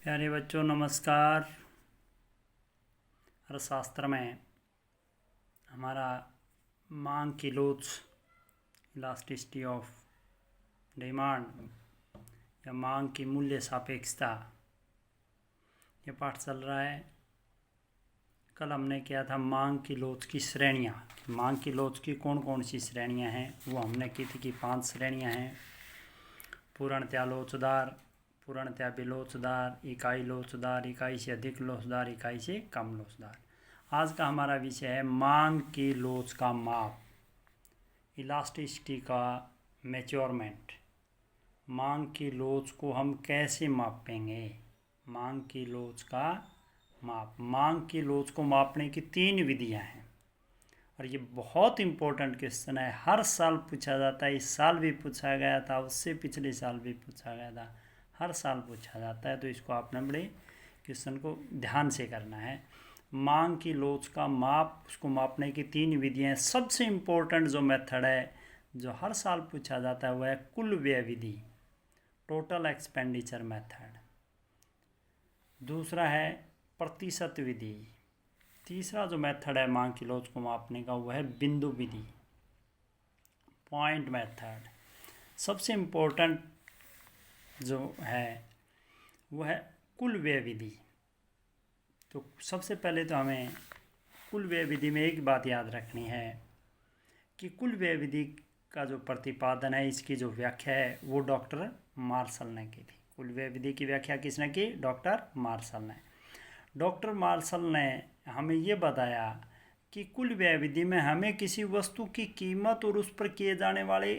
प्यारे बच्चों नमस्कार। अर्थशास्त्र में हमारा मांग की लोच, इलास्टिसिटी ऑफ डिमांड या मांग की मूल्य सापेक्षता, ये पाठ चल रहा है। कल हमने किया था मांग की लोच की श्रेणियाँ। मांग की लोच की कौन कौन सी श्रेणियाँ हैं वो हमने की थी कि 5 श्रेणियाँ हैं। पूर्णतया लोचदार, पूर्णतया बेलोचदार, इकाई लोचदार, इकाई से अधिक लोचदार, इकाई से कम लोचदार। आज का हमारा विषय है मांग की लोच का माप, इलास्टिसिटी का मेजरमेंट। मांग की लोच को हम कैसे मापेंगे? मांग की लोच का माप। मांग की लोच को मापने की 3 विधियां हैं और ये बहुत इम्पोर्टेंट क्वेश्चन है। हर साल पूछा जाता है, इस साल भी पूछा गया था, उससे पिछले साल भी पूछा गया था, हर साल पूछा जाता है। तो इसको आपने बड़े क्वेश्चन को ध्यान से करना है। मांग की लोच का माप, उसको मापने की 3 विधियां हैं। सबसे इम्पोर्टेंट जो मेथड है जो हर साल पूछा जाता है वह है कुल व्यय विधि, टोटल एक्सपेंडिचर मेथड। दूसरा है प्रतिशत विधि। तीसरा जो मेथड है मांग की लोच को मापने का वह है बिंदु विधि, पॉइंट मेथड। सबसे इम्पोर्टेंट जो है वह है कुल व्यय विधि। तो सबसे पहले तो हमें कुल व्यय विधि में एक बात याद रखनी है कि कुल व्यय विधि का जो प्रतिपादन है, इसकी जो व्याख्या है वो डॉक्टर मार्शल ने की थी। कुल व्यय विधि की व्याख्या किसने की? डॉक्टर मार्शल ने। डॉक्टर मार्शल ने हमें ये बताया कि कुल व्यय विधि में हमें किसी वस्तु की कीमत और उस पर किए जाने वाले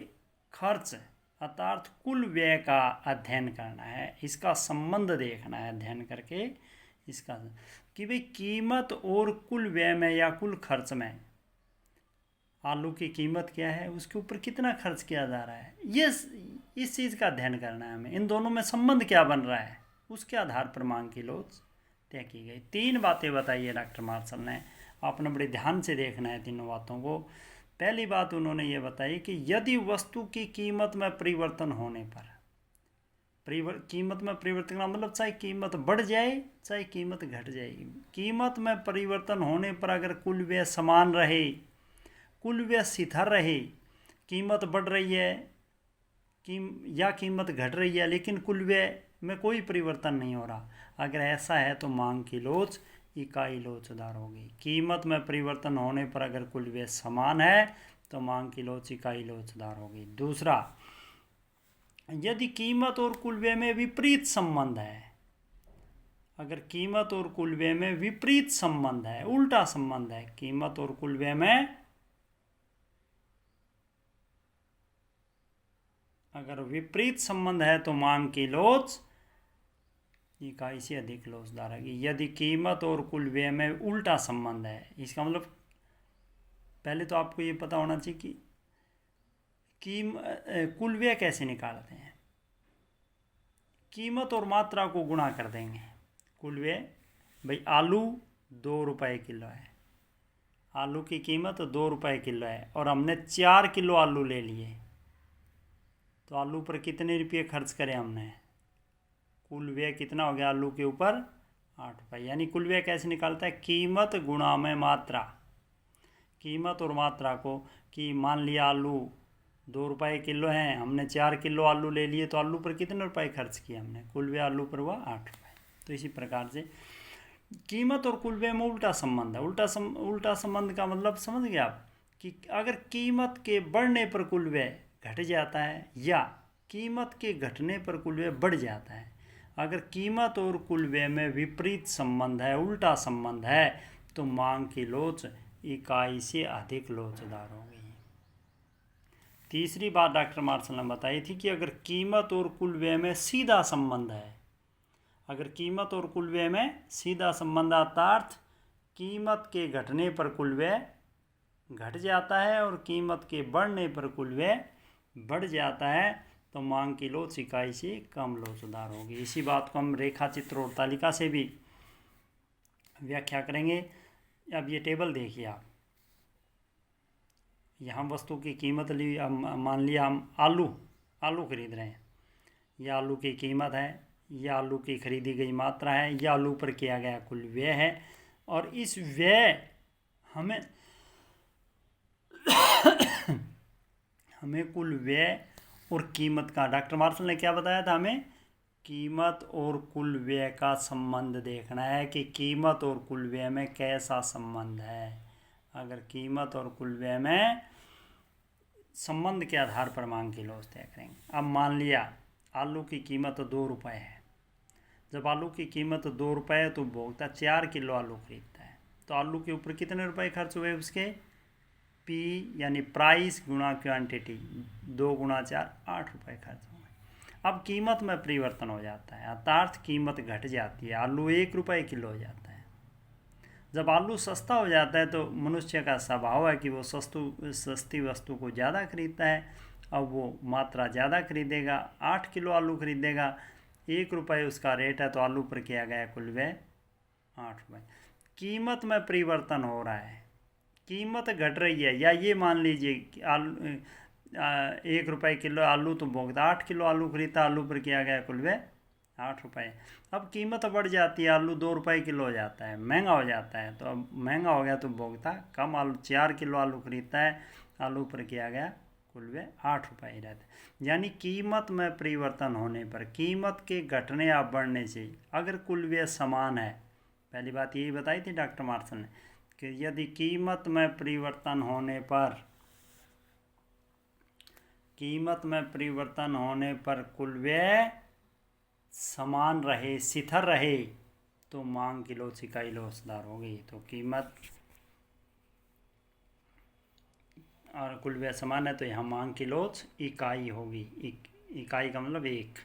खर्च अर्थात कुल व्यय का अध्ययन करना है, इसका संबंध देखना है अध्ययन करके इसका, कि भाई कीमत और कुल व्यय में या कुल खर्च में आलू की कीमत क्या है, उसके ऊपर कितना खर्च किया जा रहा है, ये इस चीज़ का अध्ययन करना है हमें। इन दोनों में संबंध क्या बन रहा है, उसके आधार पर मांग की लोच तय की गई। 3 बातें बताई है डॉक्टर मार्शल ने, आपने बड़े ध्यान से देखना है तीनों बातों को। पहली बात उन्होंने ये बताई कि यदि वस्तु की कीमत में परिवर्तन होने पर, कीमत में परिवर्तन का मतलब चाहे कीमत बढ़ जाए चाहे कीमत घट जाएगी, कीमत में परिवर्तन होने पर अगर कुल व्यय समान रहे, कुल व्यय स्थिर रहे, कीमत बढ़ रही है या कीमत घट रही है लेकिन कुल व्यय में कोई परिवर्तन नहीं हो रहा, अगर ऐसा है तो मांग की लोच इकाई लोचदार होगी। कीमत में परिवर्तन होने पर अगर कुल व्यय समान है तो मांग की लोच इकाई लोचदार होगी। दूसरा, यदि कीमत और कुल व्यय में विपरीत संबंध है, अगर कीमत और कुल व्यय में विपरीत संबंध है, उल्टा संबंध है, कीमत और कुल व्यय में अगर विपरीत संबंध है तो मांग की लोच इकाई से अधिक लोचदार है। यदि कीमत और कुल व्यय में उल्टा संबंध है, इसका मतलब पहले तो आपको ये पता होना चाहिए कि कुल व्यय कैसे निकालते हैं। कीमत और मात्रा को गुणा कर देंगे। कुल व्यय, भाई आलू 2 रुपये किलो है, आलू की कीमत 2 रुपये किलो है और हमने 4 किलो आलू ले लिए, तो आलू पर कितने रुपये खर्च करें हमने? कुल व्यय कितना हो गया आलू के ऊपर? 8 रुपये। यानी कुल व्यय कैसे निकालता है? कीमत गुणा में मात्रा। कीमत और मात्रा को, कि मान लिया आलू 2 रुपये किलो हैं, हमने 4 किलो आलू ले लिए, तो आलू पर कितने रुपए खर्च किए हमने? कुल व्यय आलू पर हुआ 8 रुपये। तो इसी प्रकार से कीमत और कुल व्यय में उल्टा संबंध है। उल्टा संबंध का मतलब समझ गए आप, कि अगर कीमत के बढ़ने पर कुल व्यय घट जाता है या कीमत के घटने पर कुल व्यय बढ़ जाता है। अगर कीमत और कुल व्यय में विपरीत संबंध है, उल्टा संबंध है, तो मांग की लोच इकाई से अधिक लोचदार होगी। तीसरी बात डॉक्टर मार्शल ने बताई थी कि अगर कीमत और कुल व्यय में सीधा संबंध है, अगर कीमत और कुल व्यय में सीधा संबंध अर्थात कीमत के घटने पर कुल व्यय घट जाता है और कीमत के बढ़ने पर कुल व्यय बढ़ जाता है, तो मांग की लोच इकाई से कम लोचदार होगी। इसी बात को हम रेखा चित्र और तालिका से भी व्याख्या करेंगे। अब ये टेबल देखिए आप, यहाँ वस्तु की कीमत ली, मान लिया हम आलू खरीद रहे हैं, यह आलू की कीमत है, यह आलू की खरीदी गई मात्रा है, यह आलू पर किया गया कुल व्यय है। और इस व्यय हमें कुल व्यय और कीमत का, डॉक्टर मार्शल ने क्या बताया था हमें, कीमत और कुल व्यय का संबंध देखना है कि कीमत और कुल व्यय में कैसा संबंध है। अगर कीमत और कुल व्यय में संबंध के आधार पर मांग की लॉस तय करेंगे। अब मान लिया आलू की कीमत 2 रुपये है। जब आलू की कीमत 2 रुपये है तो उपभोक्ता 4 किलो आलू खरीदता है, तो आलू के ऊपर कितने रुपए खर्च हुए उसके, पी यानी प्राइस गुणा क्वांटिटी, 2 गुणा 4, 8 रुपये खर्च हुए। अब कीमत में परिवर्तन हो जाता है, अर्थात कीमत घट जाती है, आलू 1 रुपये किलो हो जाता है। जब आलू सस्ता हो जाता है तो मनुष्य का स्वभाव है कि वो सस्ती वस्तु को ज़्यादा खरीदता है। अब वो मात्रा ज़्यादा खरीदेगा, 8 किलो आलू खरीदेगा, 1 रुपये उसका रेट है, तो आलू पर किया गया कुल व्यय 8 रुपये। कीमत में परिवर्तन हो रहा है, कीमत घट रही है, या ये मान लीजिए कि आलू 1 रुपये किलो आलू तो भोगता, 8 किलो आलू खरीदता, आलू पर किया गया कुल व्यय 8 रुपये। अब कीमत बढ़ जाती है, आलू 2 रुपये किलो हो जाता है, महंगा हो जाता है। तो अब महंगा हो गया तो भोगता कम आलू, 4 किलो आलू खरीदता है, आलू पर किया गया कुल व्यय 8 रुपये ही रहता है। यानी कीमत में परिवर्तन होने पर, कीमत के घटने या बढ़ने से अगर कुल व्यय समान है, पहली बात यही बताई थी डॉक्टर मार्शल ने कि यदि कीमत में परिवर्तन होने पर, कुल व्यय समान रहे, स्थिर रहे, तो मांग किलो इकाई लोचदार होगी। तो कीमत और कुल व्यय समान है तो यहाँ मांग की लोच इकाई होगी, इकाई का मतलब 1।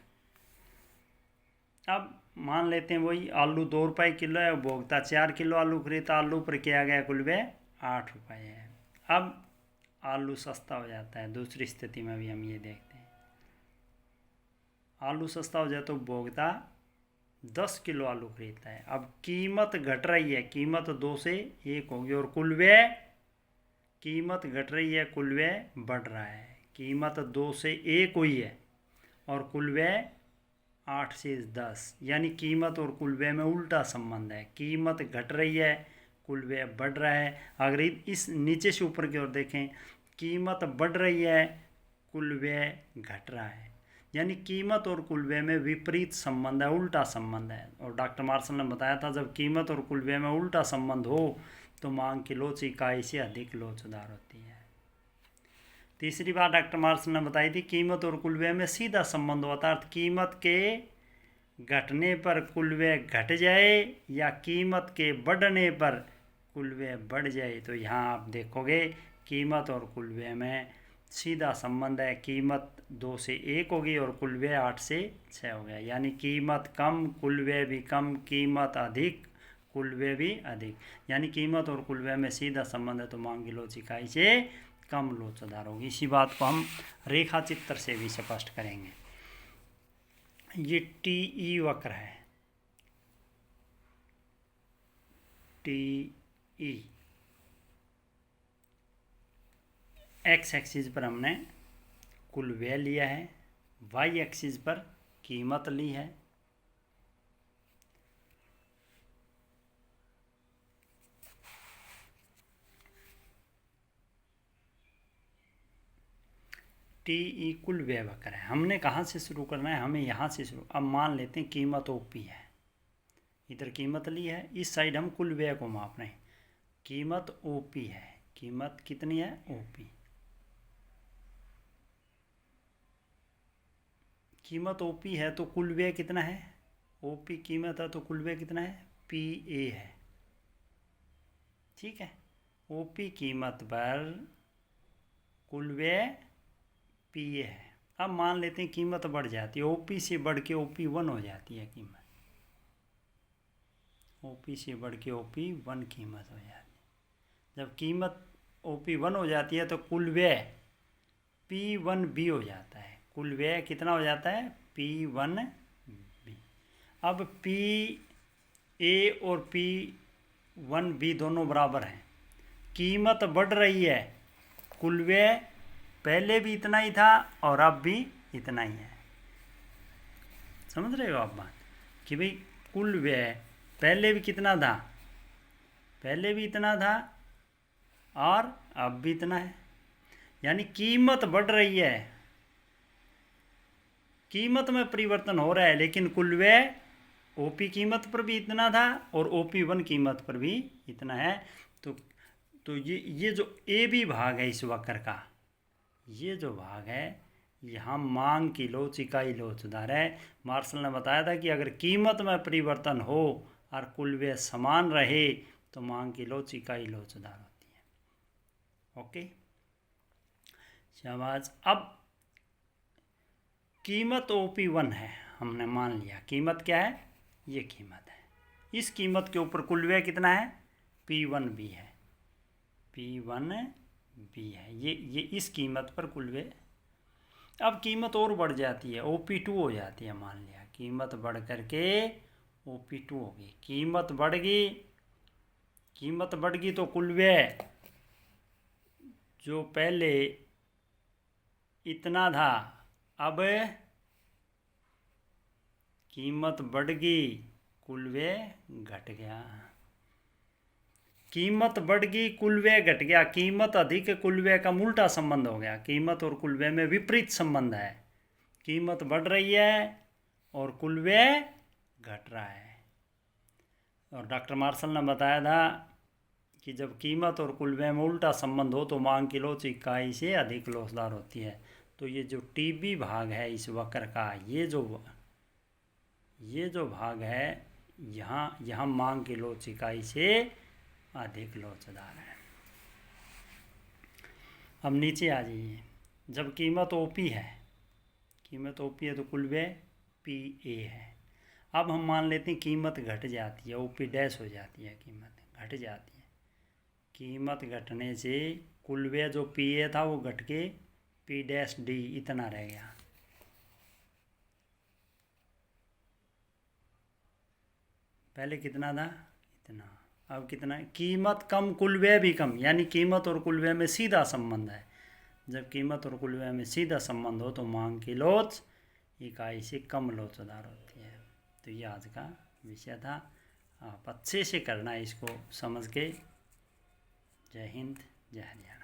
अब मान लेते हैं वही आलू 2 रुपये किलो है, उपभोक्ता 4 किलो आलू खरीदता, आलू पर किया गया कुल व्यय 8 रुपये है। अब आलू सस्ता हो जाता है, दूसरी स्थिति में भी हम ये देखते हैं, आलू सस्ता हो जाए तो उपभोक्ता 10 किलो आलू खरीदता है। अब कीमत घट रही है, कीमत 2 से 1 होगी, और कुल व्यय, कीमत घट रही है, कुल व्यय बढ़ रहा है। कीमत 2 से 1 हुई है और कुल व्यय 8 से 10, यानी कीमत और कुल व्यय में उल्टा संबंध है। कीमत घट रही है, कुल व्यय बढ़ रहा है। अगर इस नीचे से ऊपर की ओर देखें, कीमत बढ़ रही है, कुल व्यय घट रहा है, यानी कीमत और कुल व्यय में विपरीत संबंध है, उल्टा संबंध है। और डॉक्टर मार्शल ने बताया था जब कीमत और कुल व्यय में उल्टा संबंध हो तो मांग की लोच इकाई से अधिक लोचदार होती है। तीसरी बात डॉक्टर मार्शल ने बताई थी, कीमत और कुल व्यय में सीधा संबंध होता है, कीमत के घटने पर कुल व्यय घट जाए या कीमत के बढ़ने पर कुल व्यय बढ़ जाए। तो यहाँ आप देखोगे कीमत और कुल व्यय में सीधा संबंध है, कीमत 2 से 1 होगी और कुल व्यय 8 से 6 हो गया, यानी कीमत कम, कुल व्यय भी कम, कीमत अधिक, कुल व्यय भी अधिक, यानी कीमत और कुल व्यय में सीधा संबंध है तो मांग की लोच इकाई से कम लोचदार होगी। इसी बात को हम रेखा चित्र से भी स्पष्ट करेंगे। ये TE वक्र है, TE एक्स एक्सिस पर हमने कुल व्यय लिया है, वाई एक्सिस पर कीमत ली है। TE कुल व्यय वक्र है। हमने कहाँ से शुरू करना है, हमें यहाँ से शुरू। अब मान लेते हैं कीमत OP है, इधर कीमत ली है, इस साइड हम कुल व्यय को माप रहे हैं। कीमत OP है, कीमत कितनी है OP, कीमत OP है तो कुल व्यय कितना है, OP कीमत है तो कुल व्यय कितना है PA है, ठीक है। OP कीमत पर कुल व्यय PA है। अब मान लेते हैं कीमत बढ़ जाती है, OP से बढ़ के OP 1 हो जाती है कीमत, OP से बढ़ के OP 1 कीमत हो जाती है। जब कीमत OP 1 हो जाती है तो कुल व्यय P1B हो जाता है, कुल व्यय कितना हो जाता है P1B। अब PA और P1B दोनों बराबर हैं, कीमत बढ़ रही है, कुल व्यय पहले भी इतना ही था और अब भी इतना ही है, समझ रहे हो आप बात कि भाई कुल व्यय पहले भी कितना था, पहले भी इतना था और अब भी इतना है, यानी कीमत बढ़ रही है, कीमत में परिवर्तन हो रहा है, लेकिन कुल व्यय ओपी कीमत पर भी इतना था और OP1 कीमत पर भी इतना है। तो ये जो ए बी भाग है इस वक्र का, ये जो भाग है यहाँ मांग की लोच इकाई लोच उधार है। मार्शल ने बताया था कि अगर कीमत में परिवर्तन हो और कुल व्यय समान रहे तो मांग की लोच इकाई लोच उधार होती है। ओके, शाबाश। अब कीमत OP1 है, हमने मान लिया कीमत क्या है, ये कीमत है। इस कीमत के ऊपर कुल व्यय कितना है, P1B है, P1B है, ये इस कीमत पर कुल व्यय। अब कीमत और बढ़ जाती है, OP2 हो जाती है, मान लिया कीमत बढ़ करके OP2 होगी। कीमत बढ़ गई तो कुल व्यय जो पहले इतना था अब कीमत बढ़ गई, कुल व्यय घट गया। कीमत बढ़ गई, कुल व्यय घट गया। कीमत अधिक, कुल व्यय का उल्टा संबंध हो गया। कीमत और कुल व्यय में विपरीत संबंध है। कीमत बढ़ रही है और कुल व्यय घट रहा है। और डॉक्टर मार्शल ने बताया था कि जब कीमत और कुल व्यय में उल्टा संबंध हो तो मांग की लोच इकाई से अधिक लोचदार होती है। तो ये जो TB भाग है इस वक्र का, ये जो भाग है यहाँ मांग की लोच इकाई से अधिक लोचदार है। अब नीचे आ जाइए। जब कीमत OP है, तो कुल व्यय PA है। अब हम मान लेते हैं कीमत घट जाती है, OP डैश हो जाती है, कीमत घट जाती है। कीमत घटने से कुल व्यय जो PA था वो घट के P-D इतना रह गया। पहले कितना था, इतना, अब कितना है, कीमत कम कुल व्यय भी कम, यानी कीमत और कुल व्यय में सीधा संबंध है। जब कीमत और कुल व्यय में सीधा संबंध हो तो मांग की लोच इकाई से कम लोचदार होती है। तो ये आज का विषय था। आप अच्छे से करना है इसको समझ के। जय हिंद, जय हरियाणा।